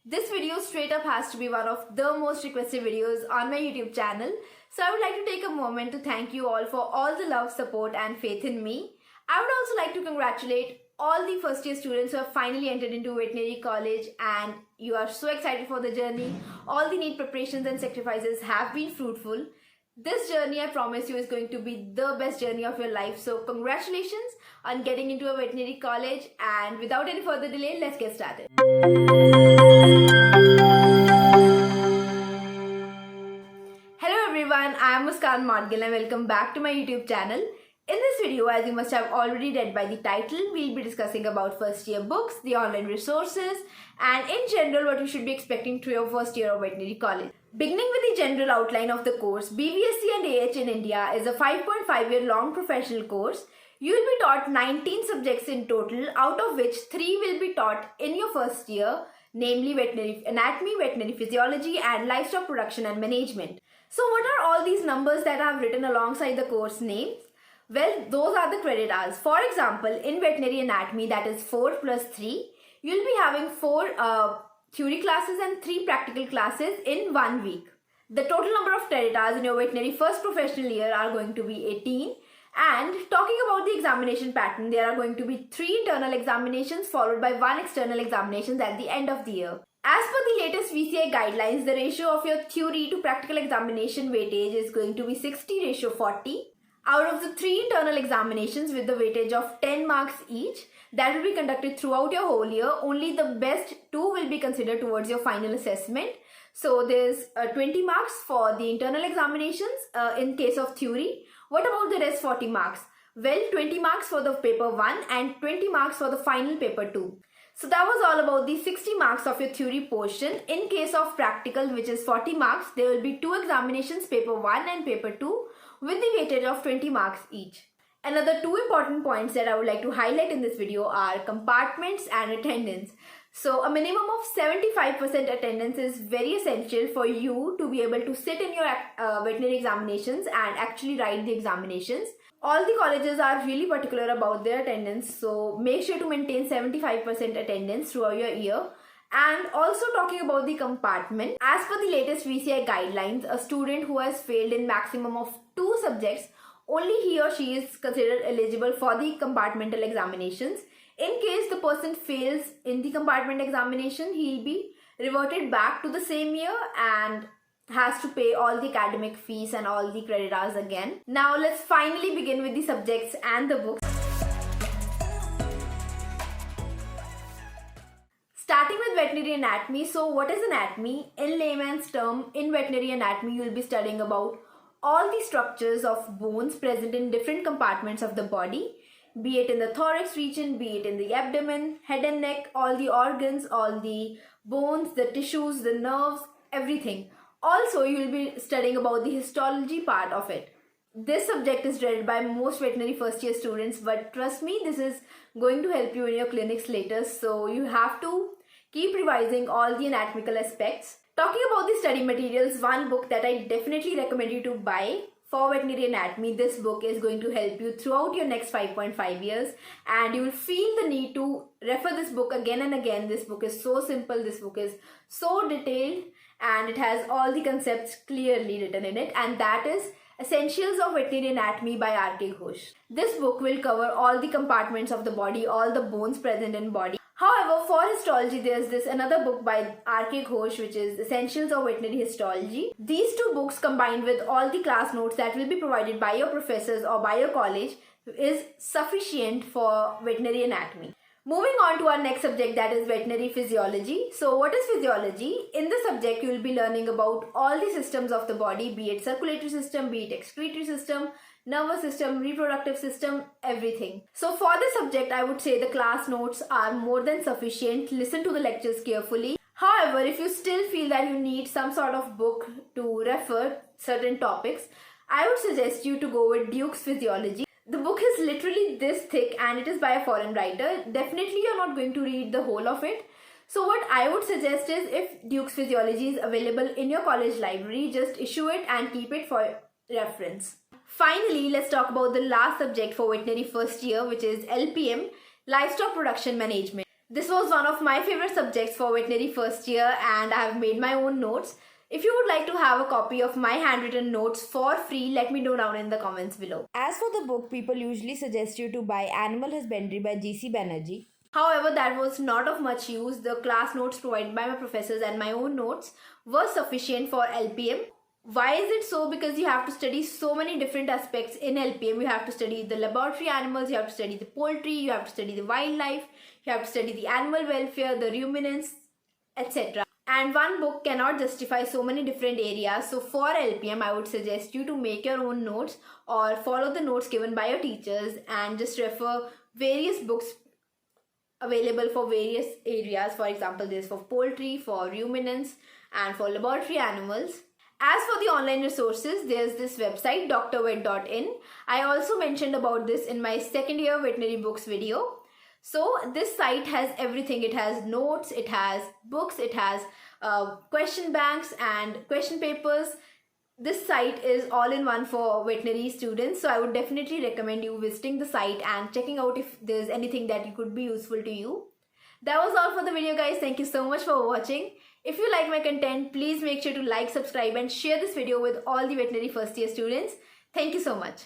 This video straight up has to be one of the most requested videos on my YouTube channel. So I would like to take a moment to thank you all for all the love, support and faith in me. I would also like to congratulate all the first year students who have finally entered into veterinary college and you are so excited for the journey. All the neat preparations and sacrifices have been fruitful. This journey, I promise you, is going to be the best journey of your life. So congratulations on getting into a veterinary college, and without any further delay, let's get started. Hello everyone, I am Muskan Modgill and welcome back to my YouTube channel. In this video, as you must have already read by the title, we'll be discussing about first year books, the online resources, and in general what you should be expecting through your first year of veterinary college. Beginning with the general outline of the course, BVSC and AH in India is a 5.5 year long professional course. You will be taught 19 subjects in total, out of which 3 will be taught in your first year, namely veterinary anatomy, veterinary physiology and livestock production and management. So what are all these numbers that I have written alongside the course names? Well, those are the credit hours. For example, in veterinary anatomy, that is 4 plus 3, you will be having 4 theory classes and 3 practical classes in 1 week. The total number of credit hours in your veterinary first professional year are going to be 18. And talking about the examination pattern, there are going to be 3 internal examinations followed by 1 external examinations at the end of the year. As per the latest VCI guidelines, the ratio of your theory to practical examination weightage is going to be 60:40. Out of the 3 internal examinations with the weightage of 10 marks each, that will be conducted throughout your whole year, only the best 2 will be considered towards your final assessment. So there's 20 marks for the internal examinations in case of theory. What about the rest 40 marks? Well, 20 marks for the paper 1 and 20 marks for the final paper 2. So that was all about the 60 marks of your theory portion. In case of practical, which is 40 marks, there will be 2 examinations, paper 1 and paper 2, with the weightage of 20 marks each. Another 2 important points that I would like to highlight in this video are compartments and attendance. So a minimum of 75% attendance is very essential for you to be able to sit in your veterinary examinations and actually write the examinations. All the colleges are really particular about their attendance, so make sure to maintain 75% attendance throughout your year. And also talking about the compartment, as per the latest VCI guidelines, a student who has failed in maximum of 2 subjects, only he or she is considered eligible for the compartmental examinations. In case the person fails in the compartment examination, he will be reverted back to the same year and has to pay all the academic fees and all the credit hours again. Now let's finally begin with the subjects and the books. Starting with veterinary anatomy. So what is anatomy? In layman's term, in veterinary anatomy, you will be studying about all the structures of bones present in different compartments of the body, be it in the thorax region, be it in the abdomen, head and neck, all the organs, all the bones, the tissues, the nerves, everything. Also, you will be studying about the histology part of it. This subject is dreaded by most veterinary first year students, but trust me, this is going to help you in your clinics later. So you have to keep revising all the anatomical aspects. Talking about the study materials, one book that I definitely recommend you to buy for veterinary anatomy, this book is going to help you throughout your next 5.5 years and you will feel the need to refer this book again and again. This book is so simple, this book is so detailed and it has all the concepts clearly written in it, and that is Essentials of Veterinary Anatomy by R.K. Ghosh. This book will cover all the compartments of the body, all the bones present in body. However, for histology, there's this another book by R.K. Ghosh, which is Essentials of Veterinary Histology. These 2 books combined with all the class notes that will be provided by your professors or by your college is sufficient for veterinary anatomy. Moving on to our next subject, that is veterinary physiology. So what is physiology? In this subject, you will be learning about all the systems of the body, be it circulatory system, be it excretory system, nervous system, reproductive system, everything. So for this subject, I would say the class notes are more than sufficient. Listen to the lectures carefully. However, if you still feel that you need some sort of book to refer certain topics, I would suggest you to go with Duke's Physiology. The book is literally this thick and it is by a foreign writer. Definitely you're not going to read the whole of it. So what I would suggest is, if Duke's Physiology is available in your college library, just issue it and keep it for reference. Finally, let's talk about the last subject for veterinary first year, which is LPM, Livestock Production Management. This was one of my favorite subjects for veterinary first year, and I have made my own notes. If you would like to have a copy of my handwritten notes for free, let me know down in the comments below. As for the book, people usually suggest you to buy Animal Husbandry by G.C. Banerjee. However, that was not of much use. The class notes provided by my professors and my own notes were sufficient for LPM. Why is it so? Because you have to study so many different aspects in LPM. You have to study the laboratory animals, you have to study the poultry, you have to study the wildlife, you have to study the animal welfare, the ruminants, etc. And one book cannot justify so many different areas. So for LPM, I would suggest you to make your own notes or follow the notes given by your teachers and just refer various books available for various areas. For example, there's for poultry, for ruminants, and for laboratory animals. As for the online resources, there's this website drvet.in. I also mentioned about this in my second year veterinary books video. So this site has everything. It has notes, it has books, it has question banks and question papers. This site is all in one for veterinary students. So I would definitely recommend you visiting the site and checking out if there's anything that could be useful to you. That was all for the video, guys. Thank you so much for watching. If you like my content, please make sure to like, subscribe and share this video with all the veterinary first year students. Thank you so much.